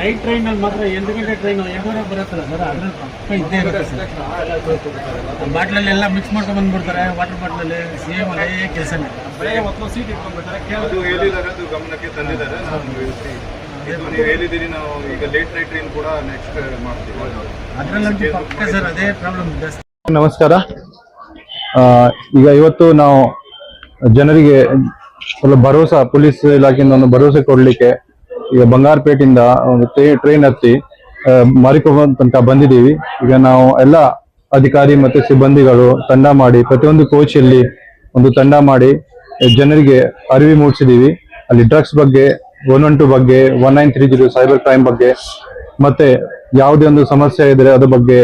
Night train ಅಲ್ಲಿ ಮಾತ್ರ 8 ಗಂಟೆ ಟ್ರೈನ್ 8:30 ಬರುತ್ತಲ್ಲ ಸರ್, ಅದ್ರ ಇದ್ದೇ ಇರುತ್ತೆ ಸರ್. ಬಾಟ್ಲಲ್ಲಿ ಎಲ್ಲ ಮಿಕ್ಸ್ ಮಾಡ್ಕೊಂಡು ಬಂದ್ಬಿಡ್ತಾರೆ, ವಾಟರ್ ಬಾಟ್ಲಲ್ಲಿ ಸೇಮ್ ಅದೇ ಕೆಲಸನೇ. ಸೀಟ್ ಇಟ್ಕೊಂಡ್ಬಿಡ್ತಾರೆ, ಅದು ಹೇಳಿದ್ದಾರೆ, ಅದು ಗಮನಕ್ಕೆ ತಂದಿದ್ದಾರೆ. ನೀವು ಹೇಳಿದ್ದೀರಿ, ನಾವು ಈಗ ಲೇಟ್ ನೈಟ್ ಟ್ರೈನ್ ಕೂಡ ನೆಕ್ಸ್ಟ್ ಮಾಡ್ತೀವಿ. ಅದರಲ್ಲಂತೂ ಪಕ್ಕ ಸರ್ ಅದೇ ಪ್ರಾಬ್ಲಮ್ ಜಾಸ್ತಿ. ನಮಸ್ಕಾರ. ಈಗ ಇವತ್ತು ನಾವು ಜನರಿಗೆ ಒಂದು ಭರೋಸಾ, ಪೊಲೀಸ್ ಇಲಾಖೆಯಿಂದ ಒಂದು ಭರೋಸೆ ಕೊಡ್ಲಿಕ್ಕೆ ಈಗ ಬಂಗಾರಪೇಟೆಯಿಂದ ಒಂದು ಟ್ರೈನ್ ಹತ್ತಿ ಮಾರಿಕೊಮ್ಮ ತನಕ ಬಂದಿದ್ದೀವಿ. ಈಗ ನಾವು ಎಲ್ಲ ಅಧಿಕಾರಿ ಮತ್ತೆ ಸಿಬ್ಬಂದಿಗಳು ತಂಡ ಮಾಡಿ, ಪ್ರತಿಯೊಂದು ಕೋಚಲ್ಲಿ ಒಂದು ತಂಡ ಮಾಡಿ ಜನರಿಗೆ ಅರಿವು ಮೂಡಿಸಿದೀವಿ. ಅಲ್ಲಿ ಡ್ರಗ್ಸ್ ಬಗ್ಗೆ, 112 ಬಗ್ಗೆ, 1930 ಸೈಬರ್ ಕ್ರೈಮ್ ಬಗ್ಗೆ, ಮತ್ತೆ ಯಾವುದೇ ಒಂದು ಸಮಸ್ಯೆ ಇದ್ರೆ ಅದ್ರ ಬಗ್ಗೆ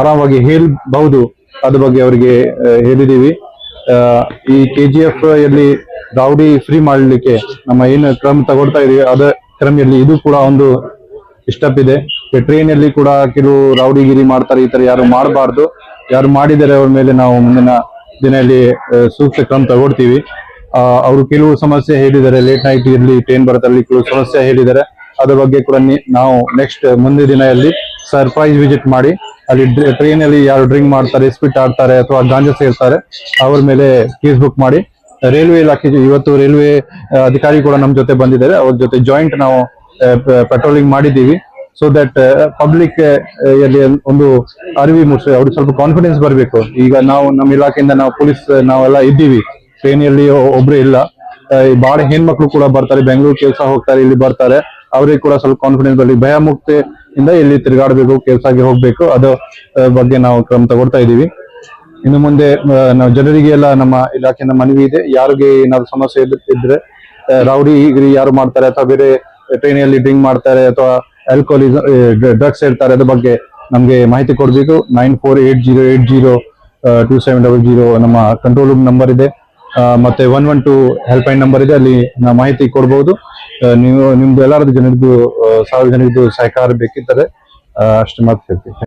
ಆರಾಮಾಗಿ ಹೇಳ್ಬಹುದು, ಅದ್ರ ಬಗ್ಗೆ ಅವರಿಗೆ ಹೇಳಿದೀವಿ. ಈ KGF ಯಲ್ಲಿ ರೌಡಿ ಫ್ರೀ ಮಾಡಲಿಕ್ಕೆ ನಮ್ಮ ಏನು ಕ್ರಮ ತಗೊಳ್ತಾ ಇದೀವಿ, ಅದ ಕ್ರಮದಲ್ಲಿ ಇದು ಕೂಡ ಒಂದು ಸ್ಟೆಪ್ ಇದೆ. ಟ್ರೈನ್ ಅಲ್ಲಿ ಕೂಡ ಕೆಲವು ರೌಡಿಗಿರಿ ಮಾಡ್ತಾರೆ, ಈ ತರ ಯಾರು ಮಾಡಬಾರ್ದು. ಯಾರು ಮಾಡಿದರೆ ಅವ್ರ ಮೇಲೆ ನಾವು ಮುಂದಿನ ದಿನದಲ್ಲಿ ಸೂಕ್ತ ಕ್ರಮ ತಗೊಳ್ತೀವಿ. ಅವರು ಕೆಲವು ಸಮಸ್ಯೆ ಹೇಳಿದ್ದಾರೆ, ಲೇಟ್ ನೈಟ್ ಇರ್ಲಿ ಟ್ರೈನ್ ಬರುತ್ತೆ, ಕೆಲವು ಸಮಸ್ಯೆ ಹೇಳಿದ್ದಾರೆ. ಅದ್ರ ಬಗ್ಗೆ ಕೂಡ ನಾವು ನೆಕ್ಸ್ಟ್ ಮುಂದಿನ ದಿನದಲ್ಲಿ ಸರ್ಪ್ರೈಸ್ ವಿಸಿಟ್ ಮಾಡಿ, ಅಲ್ಲಿ ಟ್ರೈನ್ ಅಲ್ಲಿ ಯಾರು ಡ್ರಿಂಕ್ ಮಾಡ್ತಾರೆ, ಸ್ಪಿಟ್ ಆಡ್ತಾರೆ ಅಥವಾ ಗಾಂಜಾ ಸೇರ್ತಾರೆ, ಅವ್ರ ಮೇಲೆ ಕೇಸ್ ಬುಕ್ ಮಾಡಿ. ರೈಲ್ವೆ ಇಲಾಖೆ ಇವತ್ತು ರೈಲ್ವೆ ಅಧಿಕಾರಿ ಕೂಡ ನಮ್ಮ ಜೊತೆ ಬಂದಿದ್ದಾರೆ, ಅವ್ರ ಜೊತೆ ಜಾಯಿಂಟ್ ನಾವು ಪೆಟ್ರೋಲಿಂಗ್ ಮಾಡಿದ್ದೀವಿ. ಸೊ ದಟ್ ಪಬ್ಲಿಕ್ ಅಲ್ಲಿ ಒಂದು ಅರಿವು ಮೂಡಿಸಿ ಅವ್ರಿಗೆ ಸ್ವಲ್ಪ ಕಾನ್ಫಿಡೆನ್ಸ್ ಬರಬೇಕು. ಈಗ ನಾವು ನಮ್ಮ ಇಲಾಖೆಯಿಂದ ನಾವು ಪೊಲೀಸ್ ನಾವೆಲ್ಲ ಇದ್ದೀವಿ, ಟ್ರೈನಲ್ಲಿ ಒಬ್ರು ಇಲ್ಲ. ಬಹಳ ಹೆಣ್ಮಕ್ಳು ಕೂಡ ಬರ್ತಾರೆ, ಬೆಂಗಳೂರು ಕೆಲಸ ಹೋಗ್ತಾರೆ, ಇಲ್ಲಿ ಬರ್ತಾರೆ. ಅವ್ರಿಗೆ ಕೂಡ ಸ್ವಲ್ಪ ಕಾನ್ಫಿಡೆನ್ಸ್ ಬರಲಿ, ಭಯ ಮುಕ್ತಿಯಿಂದ ಇಲ್ಲಿ ತಿರುಗಾಡಬೇಕು, ಕೆಲಸಕ್ಕೆ ಹೋಗ್ಬೇಕು. ಅದು ಬಗ್ಗೆ ನಾವು ಕ್ರಮ ತಗೊಳ್ತಾ ಇದೀವಿ. ಇನ್ನು ಮುಂದೆ ನಾವು ಜನರಿಗೆ ಎಲ್ಲ ನಮ್ಮ ಇಲಾಖೆಯಿಂದ ಮನವಿ ಇದೆ, ಯಾರಿಗೆ ಏನಾದ್ರು ಸಮಸ್ಯೆ ಇದ್ರೆ, ರೌಡಿ ಯಾರು ಮಾಡ್ತಾರೆ ಅಥವಾ ಬೇರೆ ಟ್ರೈನಲ್ಲಿ ಡ್ರಿಂಕ್ ಮಾಡ್ತಾರೆ ಅಥವಾ ಆಲ್ಕೋಹಾಲಿಸಂ ಡ್ರಗ್ಸ್ ಇರ್ತಾರೆ, ಅದ್ರ ಬಗ್ಗೆ ನಮ್ಗೆ ಮಾಹಿತಿ ಕೊಡ್ಬೇಕು. 9480802700 ನಮ್ಮ ಕಂಟ್ರೋಲ್ ರೂಮ್ ನಂಬರ್ ಇದೆ, ಮತ್ತೆ 112 ಹೆಲ್ಪ್ ಲೈನ್ ನಂಬರ್ ಇದೆ, ಅಲ್ಲಿ ನಾವು ಮಾಹಿತಿ ಕೊಡ್ಬಹುದು. ನೀವು ನಿಮ್ದು ಎಲ್ಲರದ್ದು ಜನರದ್ದು ಸಾರ್ವಜನಿಕರದ್ದು ಸಹಕಾರ ಬೇಕಿದ್ದಾರೆ, ಅಷ್ಟು ಮಾತು ಹೇಳ್ತೀವಿ.